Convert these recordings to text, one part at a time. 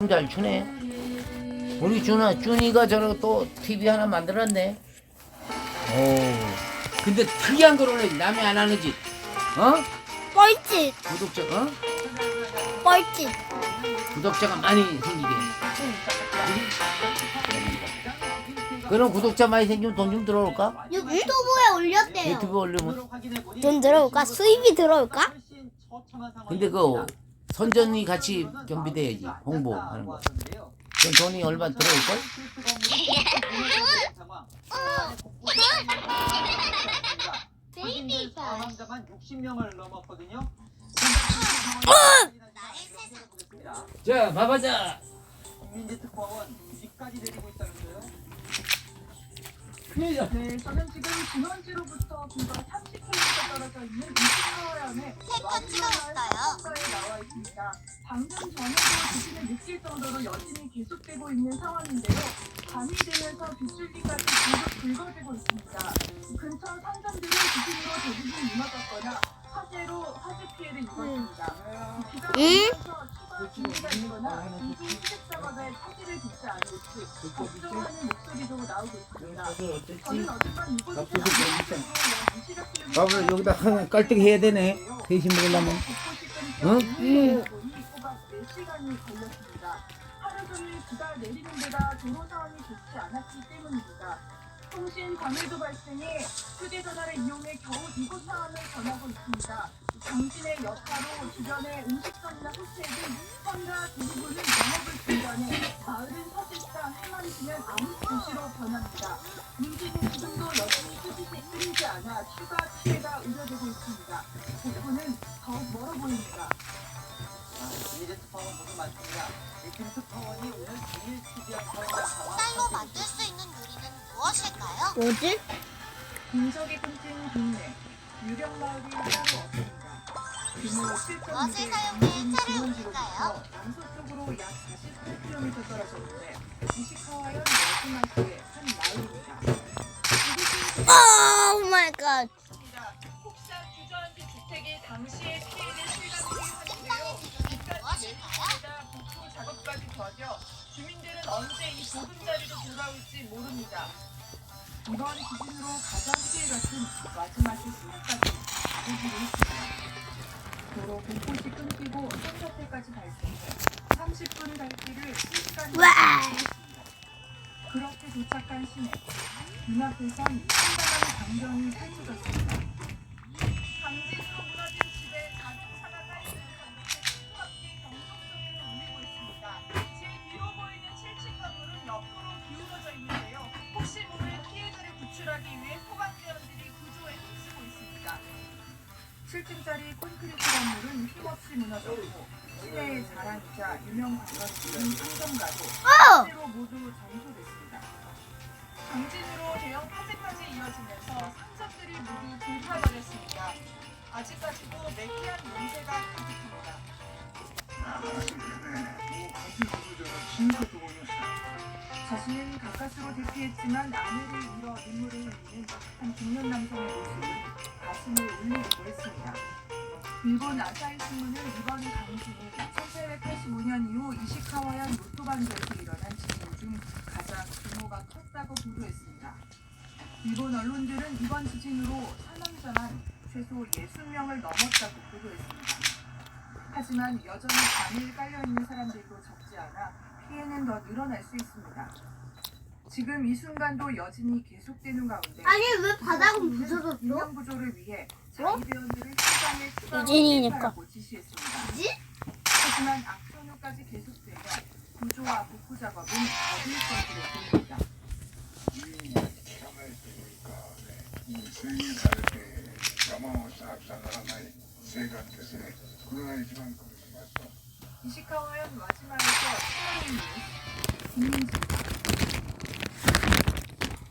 잘 추네. 우리 준이가 저런 또 TV 하나 만들었네. 오. 근데 특이한 걸 원래 남이 안 하는 짓. 어? 뻘짓, 구독자, 뻘짓. 구독자가 많이 생기게. 그럼 구독자 많이 생기면 돈 좀 들어올까? 유튜브에 올렸대요. 유튜브 올리면. 돈 들어올까? 수입이 들어올까? 근데 그 선전이 같이 경비돼야지. 홍보하는 거. 그럼 돈이 얼마 들어올걸? 베이비가. 사망자만 60명을 넘었거든요. 자, 봐보자. 국민지 특파원 뒤까지 내리고 있다면서요? 저는 지금 진원지로부터 불과 30km 떨어져 있는 이승하원에 와주마을 나와 있습니다. 방금 전에도 지진을 느낄 정도로 여진이 계속되고 있는 상황인데요. 밤이 되면서 빗줄기까지 계속 붉어지고 있습니다. 근처 상점들은 지진으로 대부분 무너졌거나 화재 피해를 입었습니다. 비가 오면서 추가 준비가 있거나 이중 시작 작업에 차질을 빚지 않을지 걱정하는 목소리도 나오고 있습니다. 저는 어젯밤 이곳에서 밥을 여기다 하나 깔때기 해야 되네. 대신 먹으려면. 응? 꼬박 4시간이 걸렸습니다. 하루 종일 비가 내리는 데다 도로 상황이 좋지 않았기 때문입니다. 통신 방해도 발생해 휴대전화를 이용해 겨우 이곳 상황을 전하고 있습니다. 당신의 여파로 주변의 음식점이나 호텔 등 현가 대부분은 영업을 중단해 마을은 사실상 해만지는 아무 도시로 변합니다. 문제는 지금도 여전히 끊이지 않아 추가 피해가 우려되고 있습니다. 복구는 더욱 멀어 보입니다. 국민지 특파원 모두 많습니다. 김 특파원이 오늘 종일 취재한 사회적 상황 쌀로 만들 수 있는 요리는 무엇일까요? 뭐지? 인석이 끊긴 동네 유령 마을이 따로 없습니다. 규모 무엇을 7.2개 사용해 차를 진원지로부터 남서쪽으로 약 49km 떨어졌는데 이시카와현 마지막에 한 마을입니다. 오 마이 갓. 혹시 주저앉은 주택이 당시의 피해를 실감하게 하는데요. 무엇일까요? 복구 작업까지 더뎌 주민들은 언제 이 보금자리로 돌아올지 모릅니다. 이번 지진으로 가장 피해 같은 마지막 수요까지 오기로 했습니다. 도로 곳곳이 끊기고 산사태까지 발생해 30분 갈 길을 순식간에 와. 했습니다. 그렇게 도착한 시내 눈앞에선 상당한 광경이 펼쳐졌습니다. 강진으로 무너진 집에 자동차가 깔리는 가운데 경적소리를 울리고 있습니다. 제 뒤로 보이는 7층 건물은 옆으로 기울어져 있는데요. 혹시 모를 피해자를 구출하기 위해 소방대원들이 구조에 힘쓰고 있습니다. 7층짜리 콘크리트 건물은 힘없이 무너졌고 시내의 자랑이자 유명 관광지인 상점가도 실제로 모두 전소됐습니다. 강진으로 대형 화재까지 이어지면서 상점들이 모두 불타버렸습니다. 아직까지도 매캐한 냄새가 가득합니다. 자신은 가까스로 대피했지만 아내를 잃어 눈물을 흘리는 한 중년 남성의 모습은 가슴을 울리기도 했습니다. 일본 아사히 신문은 이번 강진이 1885년 이후 이시카와현 노토반도에서 일어난 지진 중 가장 규모가 컸다고 보도했습니다. 일본 언론들은 이번 지진으로 사망자만 최소 60명을 넘었다고 보도했습니다. 하지만 여전히 반일 깔려있는 사람들도 적지 않아 피해는 더 늘어날 수 있습니다. 지금 이 순간도 여진이 계속되는 가운데 아니 왜 바닥은 부서졌어? 인명 구조를 위해 자위대원들을 현장에 유진이니까. 투입하라고 지시했습니다. 뭐지? 하지만 악천후까지 계속되면 구조와 복구 작업은 더딜 것으로 보입니다. 이시카와현 마지막에서 김민지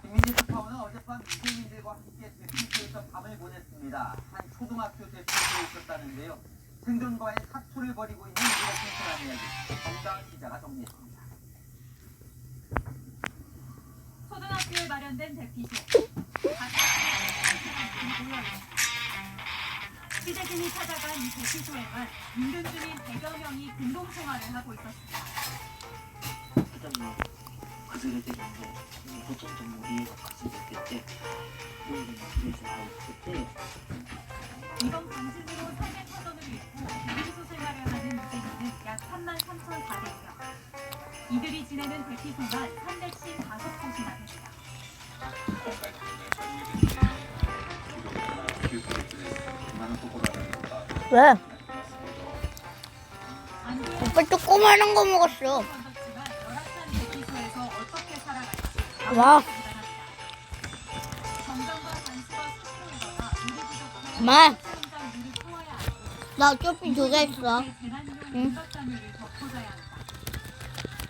김민지 특파원은 어젯밤 미세민들과 함께 대피소에서 밤을 보냈습니다. 한 초등학교 대피소에 있었다는데요. 생존과의 사투를 벌이고 있는 우리가 생생한 이야기 정다은 기자가 정리했습니다. 초등학교에 마련된 대피소. 취재진이 찾아간 이 대피소에는 인근 주민 100여 명이 공동생활을 하고 있었습니다. 崩れてるんで、ほとんどもう家が崩れてて、道路も亀裂入ってて、 이번 강진으로 삶의 터전을 잃고 대피소 생활을 하는 유재민은 약 33,400명. 이들이 지내는 대피소만 355곳이나 됩니다. 왜? 오빠 조그마한 거 먹었어. 건졌지만 열악한 대피소에서 어떻게 살아갈지 와. 정전과 단수가 스스로에다가 물이 부족해 엄마, 현장 물을 퍼와야 하고 나 쪼삐 2개 있어. 재난용 응. 인력자물을 덮어줘야 한다.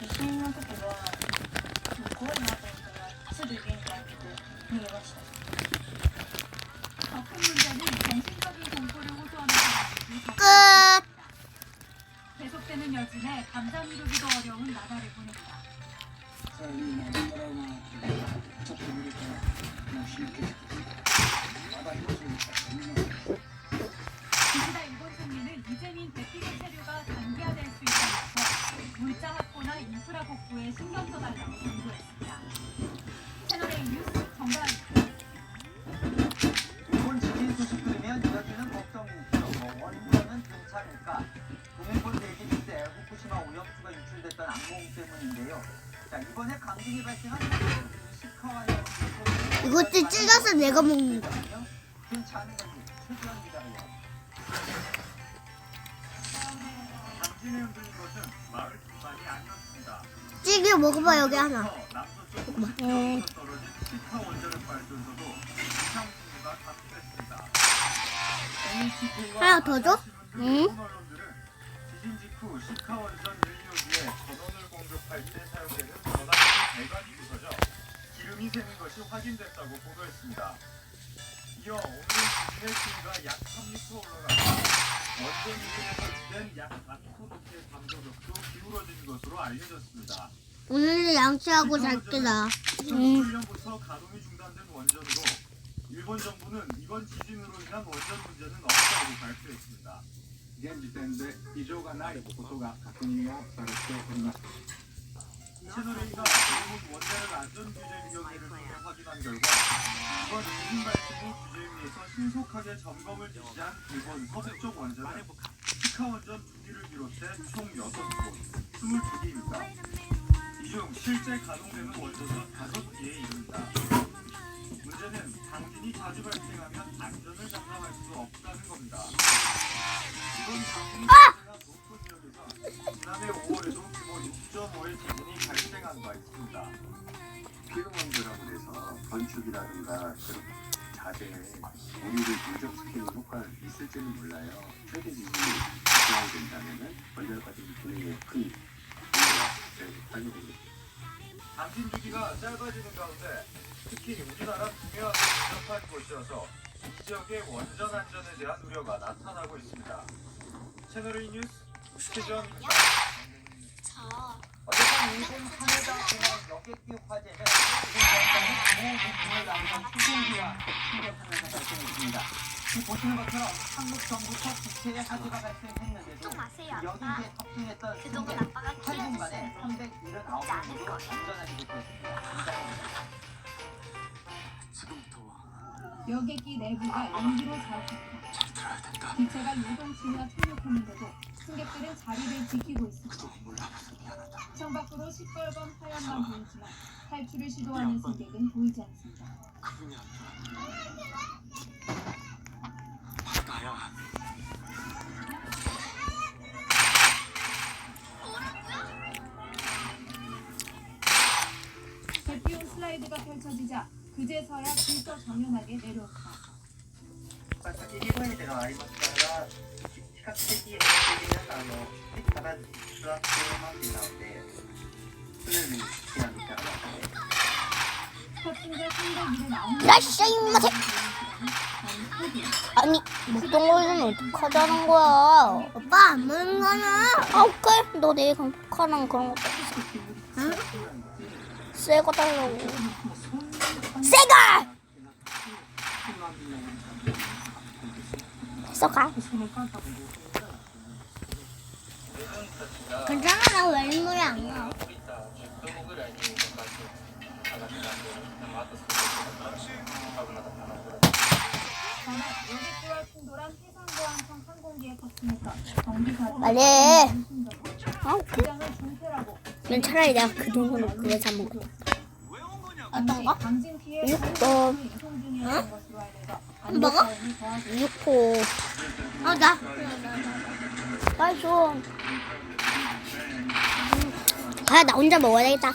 地震の時はすごいなと思ったらすぐ玄関開けて逃げました。 더 큰 문제는 정신적인 공포를 호소하는 사람들이 더 끝. 많습니다. 계속되는 여진에 감자 미루기도 어려운 나날을 보냅니다. さらに学んでもらうなちょっと見るともう神経質まだ40にしたら見ます 기시다 일본 총리는 유재민 대피소 체류가 단기화될 수 있다면서 물자 확보나 인프라 복구에 신경 써달라고 당부했습니다. 채널A 뉴스 정다은입니다. 일본 지진 소식 들으면 여기는 걱정이죠. 원전은 괜찮을까? 동일본 대지진 때 후쿠시마 오염수가 유출됐던 악몽 때문인데요. 자, 이번에 강진이 발생한 시카와의 이것도 찔러서 내가 먹는 거. 괜찮은 건지 최주환 기자가요. 강진에 흔들린 것은 마을 기반이 아니었습니다. 찌개 먹어봐, 여기 하나. 남서쪽 50km 떨어진 시카 원자력 발전소도 이상 징후가 감지됐습니다. 하나 더 줘? 응. 일본 언론들은 지진 직후 시카 원전 연료기에 전원을 공급할 때 사용되는 전압기 배관이 부서져 기름이 새는 것이 확인됐다고 보도했습니다. 이어 오늘 지진의 수위가 약 3m 올라가고 원전 유진에서 주된 약 4m 높이의 담도력도 기울어진 것으로 알려졌습니다. 오늘은 양치하고 잘게 나. 2007년부터 가동이 중단된 원전으로 일본 정부는 이번 지진으로 인한 원전 문제는 없다고 발표했습니다. 現時点で異常がないことが確認をされております。 채널A가 일본 원자력 안전규제 위원회를 통해 확인한 결과 이번 지진 발생 후 규제위에서 신속하게 점검을 지시한 일본 서북쪽 원전은 시카 원전 2기를 비롯해 총 6곳, 22개입니다. 이 중 실제 가동되는 원전은 5개에 이릅니다. 문제는 강진이 자주 발생하면 안전을 장담할 수 없다는 겁니다. 이번 강진이 발생한 노토 지역에서 지난해 5월에도 규모 6.5의 지진이 발생한 바 있습니다. 피로원자라고 해서 건축이라든가 그런 자재에 오류를 누적시키는 효과가 있을지는 몰라요. 최대 지진이 발생된다면은 원자력 같은 기능에 큰 문제가 발생하게 됩니다. 강진 주기가 짧아지는 가운데 특히 우리나라 중요하게 근접한 곳이어서 이 지역의 원전 안전에 대한 우려가 나타나고 있습니다. 채널A 뉴스 최주환입니다. 어젯밤 일본 하네다 공항 여객기 화재는 일본전장의 구호 부품을 나오는 수송기와 충격하면서 발생했습니다. 이 보시는 것처럼 한국 정부터 기체의 화재가 발생했는데도 여기에 탑승했던 승객 8분간에 379명으로 안전하게 됐습니다. 여객기 내부가 연기로 자욱합니다. 기체가 요동치며 착륙하는데도 승객들은 자리를 지키고 있습니다. 창밖으로 시뻘건 하얀만 보이지만 탈출을 시도하는 승객은 보이지 않습니다. 대피용 슬라이드가 펼쳐지자 그제서야 불떠 정연하게 내려온다. 先に声がありますから比較的皆さんできたら座ってますのでスムーズに避難できたらなと。 탑승자 301은 야씨, 임마세. 아니, 먹던 거는 어떡하자는 거야? 오빠 안 먹는 거는. 아, 오케이. 너 내일 강북하랑 그런 것도 없어. 응? 새거 달라고. 새가! 됐어, 가. 괜찮아, 나 왜 인물이 안 나와? 빨리. 오케이. 그럼 차라리 내가 그 돈으로 그거 사 먹어. 어떤 거? 육포. 응? 먹어? 육포. 나. 빨리 줘. 나 혼자 먹어야 되겠다.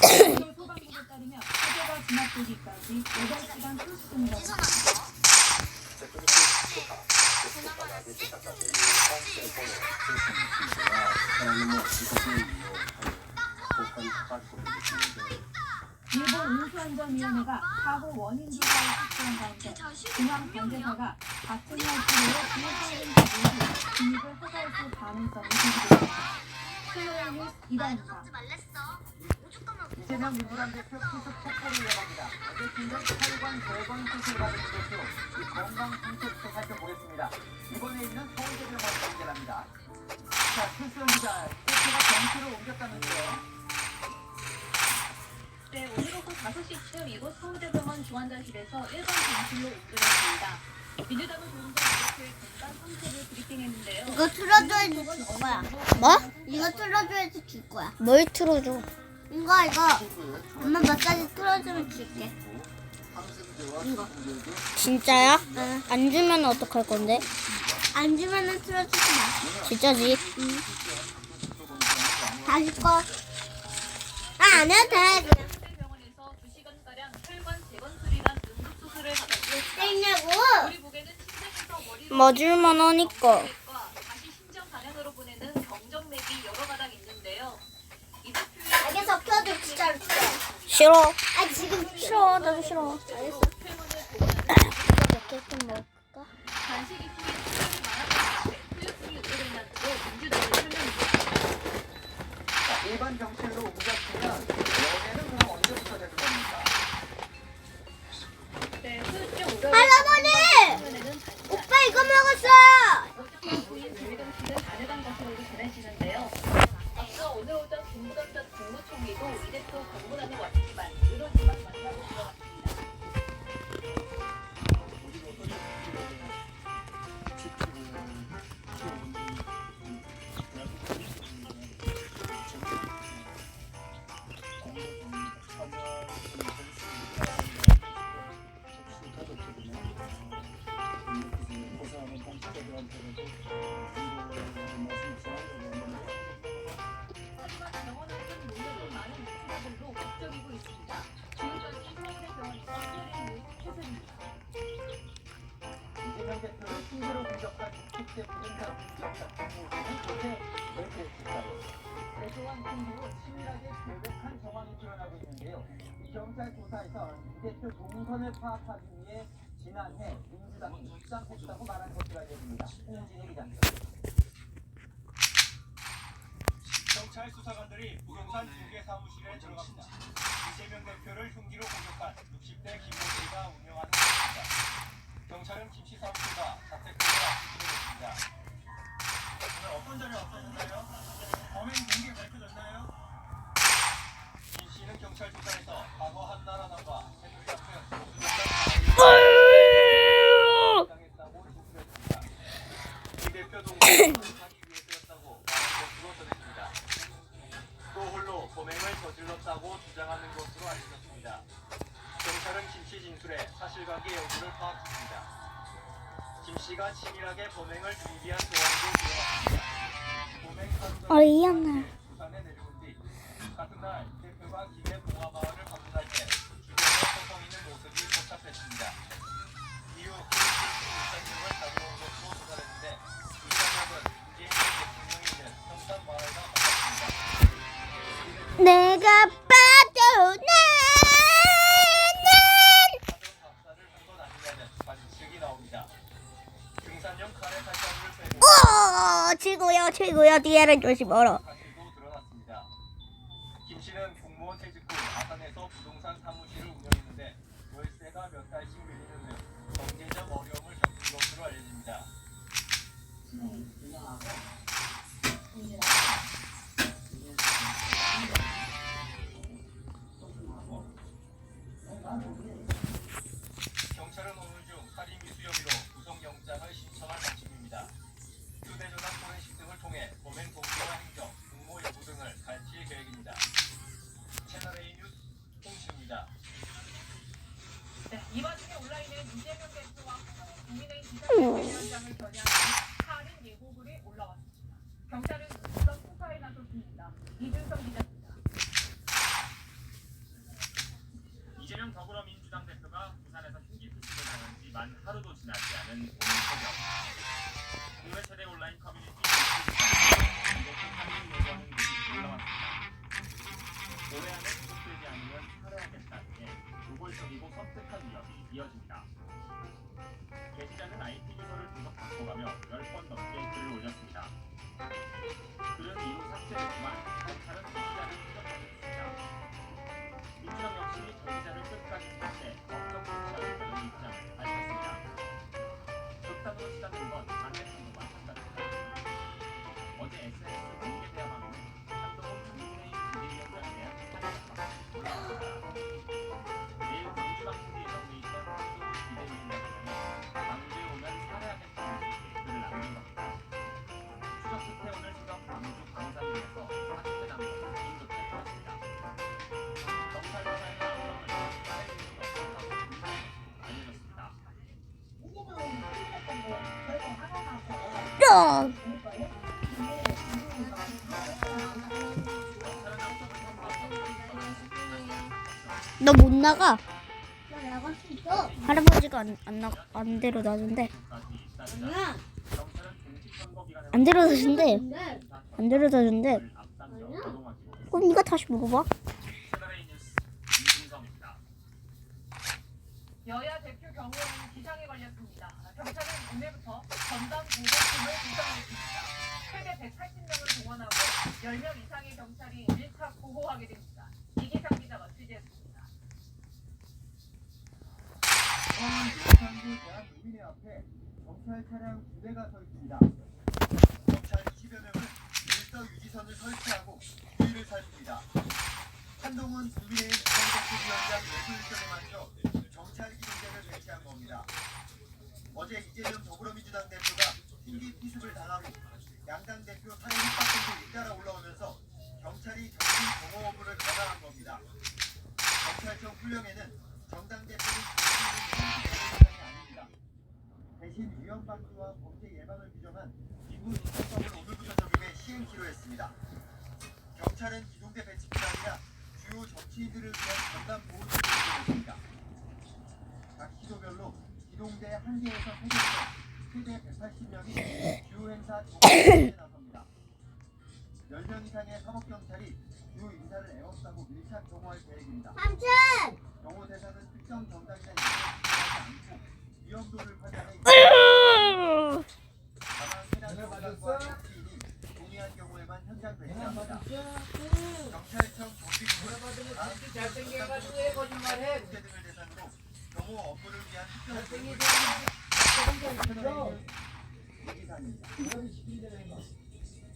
소방국에 따르면 화재가 진압되기까지 8시간 30분이라고 일본 운수안전위원회가 사고 원인 조사를 확대한 가운데 중앙관제사가 같은 날짜로 비해사는 모두 진입을 허가했을 가능성이 제기됐습니다. 클로에 뉴스 이다입니다. 이재명 민주당 대표 피습 촉구를 이어갑니다. 어제 진행 8관 재건 수술 받은 대표 이 건강 정책도 살펴보겠습니다. 이번에 있는 서울대병원 연결합니다. 자, 최수영 기자, 대표가 병실을 옮겼다면서요? 네, 오늘 오후 5시쯤 이곳 서울대병원 중환자실에서 일반 병실로 옮겨졌습니다. 민주당은 조금 전 이렇게 건강 상태를 브리핑했는데요. 이거 틀어줘야지 줄 거야. 뭐? 이거 틀어줘야지 줄 거야. 뭘 틀어줘? 이거. 엄마 마사지 틀어주면 줄게. 이거. 진짜야? 응. 안 주면 어떡할 건데? 안 주면은 틀어주지 마. 진짜지? 응. 다시 꺼. 안 해도 돼. 그냥. 서울대병원에서 2시간가량 혈관 재건 수리란 응급수술을 받았습니다. 떼냐고? 우리 보기에는 침대에서 머리로 맞을만 하니까. 다시 심장 방향으로 보내는 경정맥이 여러 가닥 있는데요. 이 대표의 알겠어. 펴줘. 진짜로. 싫어. 지금 싫어. 나도 싫어. 알겠어. 몇개좀 먹을까? 간식 입술에 수술이 많았을 때 후유증이 오래된다는 민주당의 설명입니다. 자, 일반 병실로 옮겼으면 연애는 그럼 언제부터 되는 겁니까? 네, 후유증 오래 할아버지! 오빠 이거 먹었어요! 부인 조희동 씨는 다녀간 것으로 전해지는데요. 앞서 오늘 오전 김부겸 전 국무총리도 이 대표 방문하러 왔지만 의료진만 만나고 들어갔습니다. 하지만 병원에서는 논란이 많은 유튜버들도 걱정이고 있습니다. 지금까지 서울대병원에서 최선입니다. 이재명 대표를 핑계로 공격한 60대 부동산 공격자 김모씨는 요새 결재했습니다. 대소한 친구로 치밀하게 결백한 정황이 드러나고 있는데요. 이 경찰 조사에서 이 대표 동선을 파악하기 위해 지난해 민주당이 입장했다고 말한 것으로 알려집니다. 홍진희 기자입니다. 경찰 수사관들이 부동산 2개 사무실에 들어갑니다. 이재명 대표를 흉기로 공격한 60대 김모씨가 운영하는 곳입니다. 경찰은 김씨 사무실과 자택들을 압수수색했습니다. 오늘 어떤 자료 없었나요? 범행 동기 밝혀졌나요? 김 씨는 경찰 조사에서 과거 한나라당과 새누리당 당했다고 진술했습니다. 이 대표 동생은 하기 위해서였다고 말한 것으로 전했습니다. 또 홀로 범행을 저질렀다고 주장하는 것으로 알려졌습니다. 경찰은 김씨 진술에 사실관계 여부를 파악했습니다. 김씨가 치밀하게 범행을 준비한 조항도 들어갔습니다. 범행 사루가 이었나? 부산에 내려온 뒤 같은 날 대표가 기계봉화마을을 방문할 때 주변에 서성 있는 모습이 포착됐습니다. 이후 일상용을 가져온 것으로 조사했는데 일상용은 문재인 대통령이 있는 평산마을과 같았습니다. 내가 봐도 사전 답사를 한 건 아니냐는 관측이 나옵니다. 등산용 칼에 발자국을 빼고 최고야. 뒤에는 조심 멀어. 사실도 드러났습니다. 김 씨는 공무원 퇴직 후 아산에서 부동산 사무실을 운영했는데 월세가 몇 달씩 밀리는 등 경제적 어려움을 겪은 것으로 알려집니다. 경찰은 오늘 중 살인 미수 혐의로 구속영장을 신청할 방침입니다. 휴대전화 예외안에 구속되지 않으면 살해하겠다는 노골적이고 섬뜩한 위협이 이어집니다. 게시자는 IP 주소를 계속 바꿔가며 10번 넘게 글을 올렸습니다. 글은 이후 삭제됐지만 검찰은 게시자를 추적하고 있습니다. 민주당 역시 게시자를 끝까지 삭제, 법적 조치하겠다는 입장을 밝혔습니다. 극단으로 시작된 건 반대편과 마찬가지입니다. 어제 SNS 공개 대화방은 한동훈 국민의힘 비대위원장에 대한 사과가 올라왔습니다. 내일 광주 방송에 예정돼 있던 한동훈 비대위원장이 광주에 오면 살해하겠다는 식의 글을 남긴 겁니다. 추적 끝에 오늘 시각 광주 광산리에서 40대 남성을 긴급체 풀었습니다. 경찰 조사에 나온 것을 살해를 없었다고 알려졌습니다. 야! 너 못 나가. 할아버지가 안 데려다준대. 안 데려다준대. 안 데려다준대. 그럼 네가 다시 물어봐. 여야 대표 경호원이 기상에 걸렸습니다. 경찰은 오늘부터 전담 보호팀을 구성했습니다. 최대 180명을 동원하고 10명 이상의 경찰이 밀착 보호하게 됩니다. 이기상 기자가 취재했습니다. 용산구 대한노인회 앞에 경찰 차량 2대가 서 있습니다. 경찰 20여 명은 질서 유지선을 설치하고 주의를 살핍니다. 한동훈 국민의힘 비상대책위원장 내부 일정에 맞춰 경찰 기동대를 배치한 겁니다. 어제 이재명 더불어민주당 대표가 핑계 피습을 당하고 양당 대표 탄핵 협박들도 잇따라 올라오면서 경찰이 정신 정호 업무를 가장한 겁니다. 경찰청 훈령에는 정당 대표는 대상이 아닙니다. 대신 위험 방지와 범죄 예방을 규정한 기부 인사법을 오늘부터 적용해 시행키로 했습니다. 경찰은 기동대 배치뿐 아니라 주요 정치인들을 위한 전담 보호팀을 구성했습니다. 각 시도별로 기동대 1개에서 3개에서 최대 180명이 주요 행사 정치에 나섭니다. 10명 이상의 사법경찰이 주요 인사를 애워싸고 밀착 경호할 계획입니다. 경호 대상은 특정 정당이나 인사에 지정하지 않고 위험도를 판단해 다만 해당 정당과 정치인이 동의한 경우에만 현장 배치합니다. 경찰청 경비국은 다음 정당과 공개 등을 대상으로 경호 업무를 위한 특정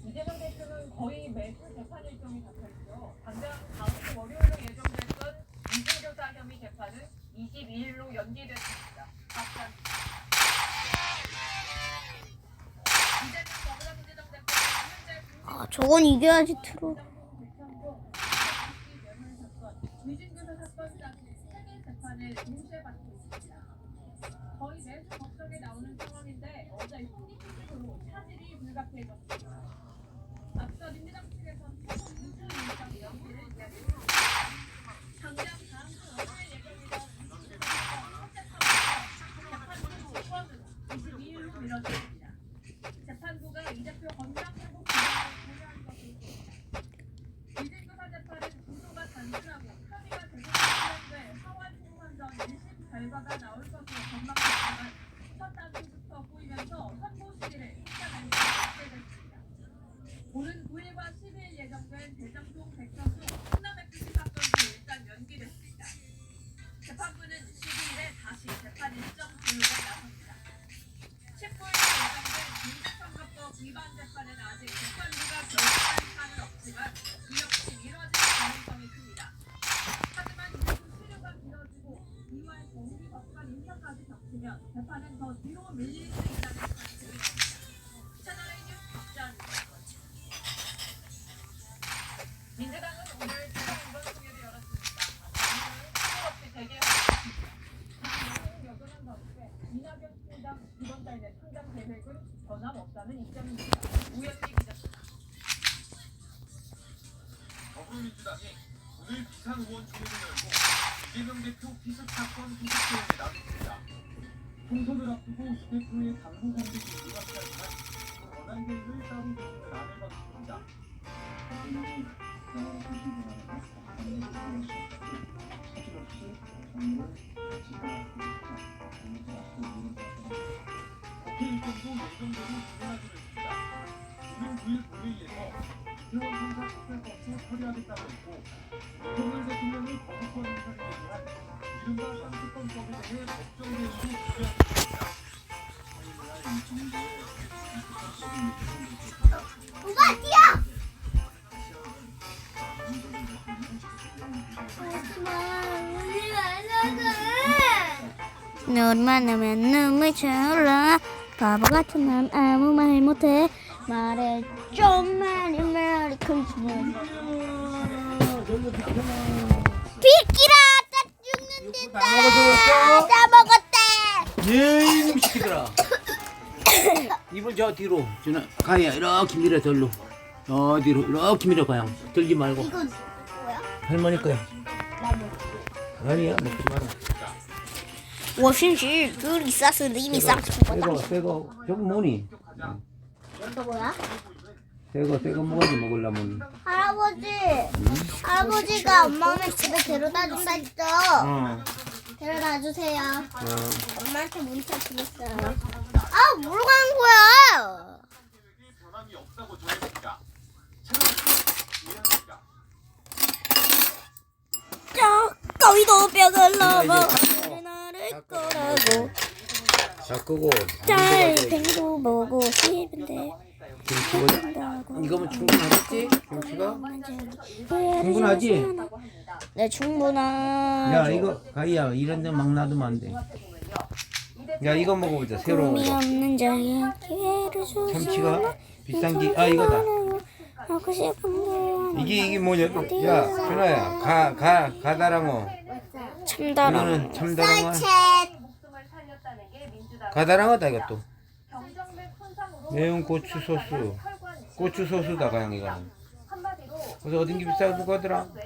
이재명 대표는 거의 매주 재판 일정이 잡혀있죠. 당장 다음 주 월요일로 예정됐던 이중교사 혐의 재판은 22일로 연기됐습니다. 박찬 이재명 더불어민주당 대표는 현재 저건 이겨야지 트로. 위증교사 사건 당시 3개 재판을 동시에 받고 있습니다. 거의 매주 법정에 나오는 상황인데 어제 흉기피습으로 차질이 불가피해졌습니다. 앞서 민주당 측에서는 무슨 일정 연기를 이야기했습니다. 당장 다음 주 월요일 예정이던 첫째 재판부는 22일로 미뤄졌습니다. 재판부가 이 대표 건강 회복 기간을 고려한 것으로 보입니다. 위증교사 재판은 구조가 단순하고 혐의가 제대로 실현돼 하원 소환 전 1심 결과가 나올 것으로 전망됐지만 첫 단추부터 보이면서 선고 시기를 일단은 결정됐습니다. 오는 9일과 12일 예정된 대장동 백현동 충남FC 사건도 일단 연기됐습니다. 재판부는 12일에 다시 재판 일정 조율에 나섭니다. 19일 예정된 공직선거법 위반 재판은 아직 재판부가 결정한 사안은 없지만 이 역시 미뤄질 가능성이 큽니다. 하지만 이후 수료가 미뤄지고 2월 정기법관 인사까지 겹치면 재판은 더 뒤로 밀릴 수 있다는 관측이 나옵니다. 채널A 뉴스 박지아입니다. 민주당은 오늘 최종인권 소개를 열었습니다. 당연히 수도 없이 대기하고 있습니다. 여전한 가운데 이낙연 총장 이번 달 내 창당 계획은 변함없다는 입장입니다. 우현미 기자입니다. 더불어민주당이 오늘 비상의원총회를 열고 이재명 대표 피습 사건 후속 대응에 나섰습니다. 총선을 앞두고 이 대표의 당부 공백이 불가피하지만 그 원한 계획을 따로 주시는 안을 받았습니다. 오빠 뛰어! 눈만 오면 눈물 차올라 바보 같은 난 아무 말 못해 말해 좀 많이 말이 큰지는 비키라 딱 죽는데 다 먹었대. 예, 이놈 시키더라. 입을 저 뒤로. 준아, 가야 이렇게 밀어 절로. 뒤로 이렇게 밀어 가야. 들지 말고. 이건 뭐야? 할머니 거야. 아니야, 먹지 마라. 我是指格里萨斯里米萨斯 새거, 저거 뭐니? 이거 뭐야? 새거 뭐가지 먹으려면. 할아버지가 엄마는 집에 데려다 준다 했죠. 어. 데려다 주세요. 엄마한테 문자 주셨어요. 아, 뭐로 가는 거야? 변함이 없다고 전했습니다. 이해합니다. 거위도 벽을 넘어 나를 거라고 자, 끄고. 달팽이도 보고 싶은데 이거면 충분하겠지? 김치가? 충분하지? 네, 충분하죠. 야, 이거, 가희야, 이런 데 막 놔두면 안 돼. 야, 이거 먹어보자, 새로운 꿈이 거. 없는 자에게 기회를 주시오. 참치가 비싼 게, 이거다. 하고 싶은 게 이게 뭐냐? 야, 준아야, 가다랑어. 참다랑 이거는 참다랑어. 목숨을 살렸다는 게 민주당 가다랑어다, 이것도. 경정맥 손상으로 매운 고추 소스. 고추 소스다, 그냥 이거는. 한마디로 그래서 어딘 게 비싸고 하더라? 그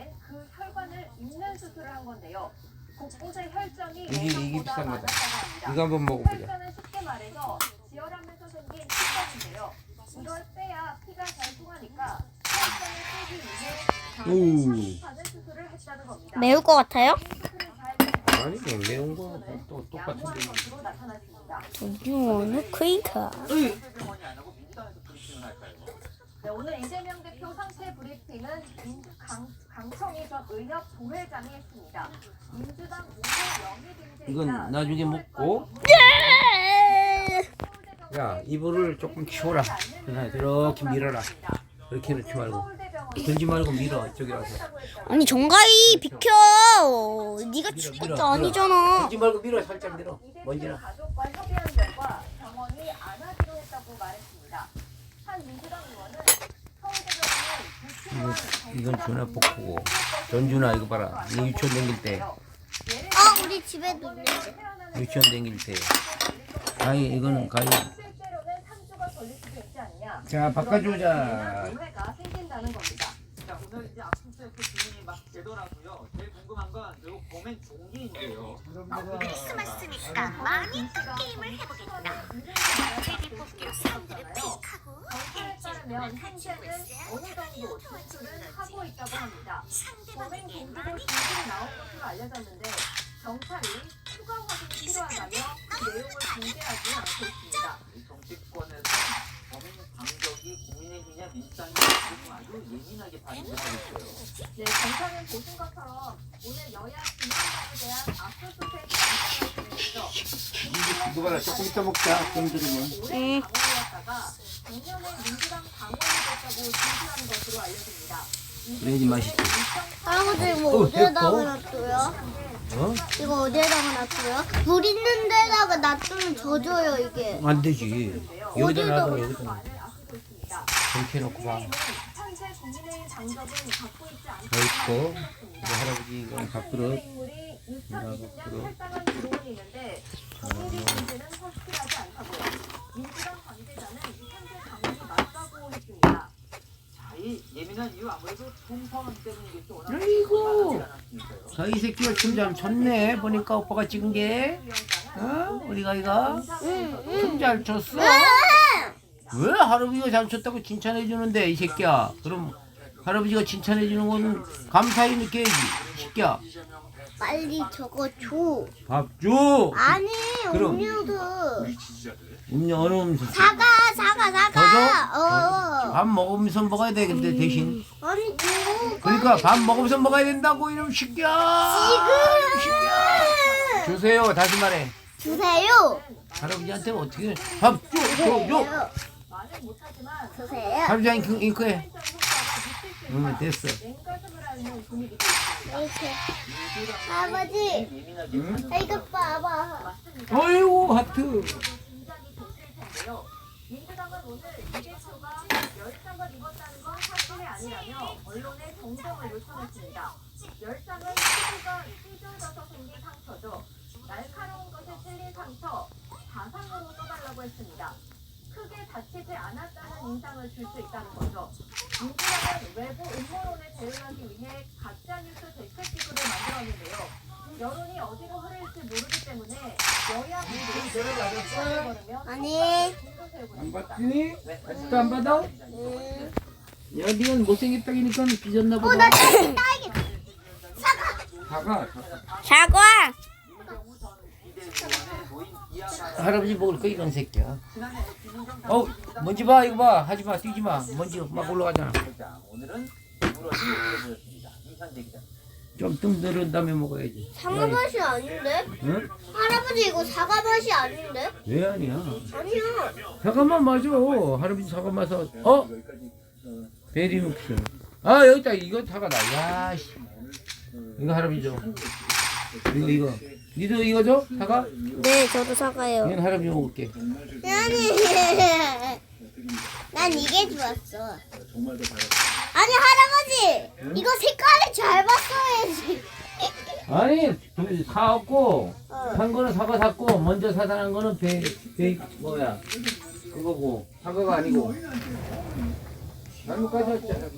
혈관을 잇는 수술을 한 건데요. 곳곳의 혈전이 이게 예상보다 비싼 거다. 많았다고 합니다. 이거 한번 먹어보자. 혈전은 쉽게 말해서 지혈하면서 생긴 피관인데요. 이걸 빼야 피가 잘 통하니까 혈전을 빼기 위해 하는 수술을 했다는 겁니다. 매울 것 같아요? 아니, 매운 거 또 똑같은데. 것으로 나타났습니다. 유언의 퀘이커. 병원이 안 하고 민주당에서 브리핑을 할까요? 네, 오늘 이재명 대표 상세 브리핑은 강청희 전 의협 부회장이 했습니다. 민주당 우호 이건 나중에 먹고. 야, 이불을 조금 치워라. 그냥 이렇게 밀어라. 이렇게 놓지 말고. 들지 말고 밀어, 이쪽에 와서. 아니 정가희 비켜. 네가 친 것도 아니잖아. 들지 말고 밀어, 살짝 밀어. 먼지나. 가족과 협의한 결과 병원이 안 하기로 했다고 말했습니다. 한 민주당 의원은 서울대병원은 이건 준아 복구고. 전준아, 이거 봐라. 이 유치원 다닐 때. 우리 집에도 있는데. 유치원 다닐 때. 가희, 이거는 가희. 실제로는 3주가 걸릴 수도 있지 않냐. 자, 바꿔주자. 오해가 생긴다는 겁니다. 자, 오늘 이제 압수수색 주문이 막 되더라고요. 제일 궁금한 건 결국 범행 종기인데요. 크리스마스니까 많이 게임을 해보겠다. 제비 뽑기로 사람들을 픽하고 경찰에 따르면 현재는 어느 정도 수술은 하고 있다고 합니다. 범행 상대방에게 동기도 많이 진술이 나온 것으로 알려졌는데 경찰이 추가 확인이 필요하다며 그 내용을 공개하지 않고 있습니다. 이 정치권에서 범행 방적이 국민의힘이냐 민주당이냐 지금 아주 예민하게 반응을 하고 있어요. 네, 경찰은 보신 것처럼 오늘 여야 진영장에 대한 압수수색 영장을 진행했죠. 이거 봐라, 조금 이따 먹자. 좀 들으면. 올해 당원이었다가 작년에 민주당 당원이 됐다고 진술한 것으로 알려집니다. 그래야지 맛있지. 할아버지 이거 어, 어디에다가 됐고. 놔둬요? 어? 이거 어디에다가 놔둬요? 물 있는 데다가 놔두면 젖어요 이게. 안 되지. 여기다 놔둬, 여기다. 이렇게 놓고 봐. 현재 국민의힘 장적은 갖고 있지 않다고 더 있고. 밝혔습니다. 이거 할아버지 이건 밥그릇. 인물이 2020년 탈당한 기록원이 있는데 정일이 문제는 확실하지 않다고요. 민주당 관계자는 현재 당원이 맞다고 했습니다. 자, 이 예민한 이유 아무래도 총선 때문이겠죠. 워낙 아이고. 많지 않았으니까요. 가희 새끼가 춤 잘 췄네. 보니까 오빠가 찍은 게. 어? 우리 가희가 춤 잘 췄어. 왜 할아버지가 잘 췄다고 칭찬해 주는데 이 새끼야. 그럼 할아버지가 칭찬해 주는 거는 감사히 느껴야지. 시켜. 빨리 저거 줘. 밥 줘. 아니 그럼. 음료도. 음료 어느 음료? 사과. 더 줘? 어. 밥 먹으면서 먹어야 돼. 근데 대신. 아니 줘. 그러니까 밥 먹으면서 먹어야 된다고 이러면 시켜. 시켜. 주세요. 다시 말해. 주세요. 할아버지한테 어떻게 밥 줘. 말은 못하지만 주세요. 할아버지 잉크해. 응, 됐어. 냉가슴을 앓는 분위기. 이렇게. 아버지. 이거 봐봐. 어이구 하트. 긴장이 됐을 텐데요. 민주당은 오늘 이 대표가 열상을 입었다는 건 사실이 아니라며 언론에 정정을 요청했습니다. 열상은 피부가 찢어져서 생긴 상처죠. 날카로운 것에 찔린 상처, 가상으로 써달라고 했습니다. 크게 다치지 않았다는 인상을 줄 수 있다는 거죠. 민주당은 외부 음모론에 대응하기 위해 가짜뉴스 대책기구를 만들었는데요. 여론이 어디로 흐를지 모르기 때문에 여야 모두 걸으며 아니. 안 받더니? 아직도 안 받아? 야, 니는 못생겼다니까 빚었나 보다. 나 딸기. 사과. 사과. 할아버지 먹을 거 이런 새끼야. 먼지 봐, 이거 봐. 하지 마, 뛰지 마. 먼지 막 올라가잖아. 오늘은 물어지 못해보였습니다. 이현재 기자. 좀 뜸 들은 다음에 먹어야지. 사과 맛이 아닌데? 응? 할아버지 이거 사과 맛이 아닌데? 왜 아니야? 아니야. 사과만 맞아. 할아버지 사과 맛아. 베리믹스. 아, 여기 있다. 이거 사과다. 야, 씨. 이거 할아버지 줘. 이거. 니도 이거 줘? 사과? 네, 저도 사과요. 이건 할아버지 먹을게. 아니, 난 이게 좋았어. 아니 할아버지, 이거 색깔을 잘 봤어야지. 아니, 사왔고, 산 거는 사과 샀고, 먼저 사다는 거는 뭐야, 그거고, 사과가 아니고. 잘못 가져왔잖아.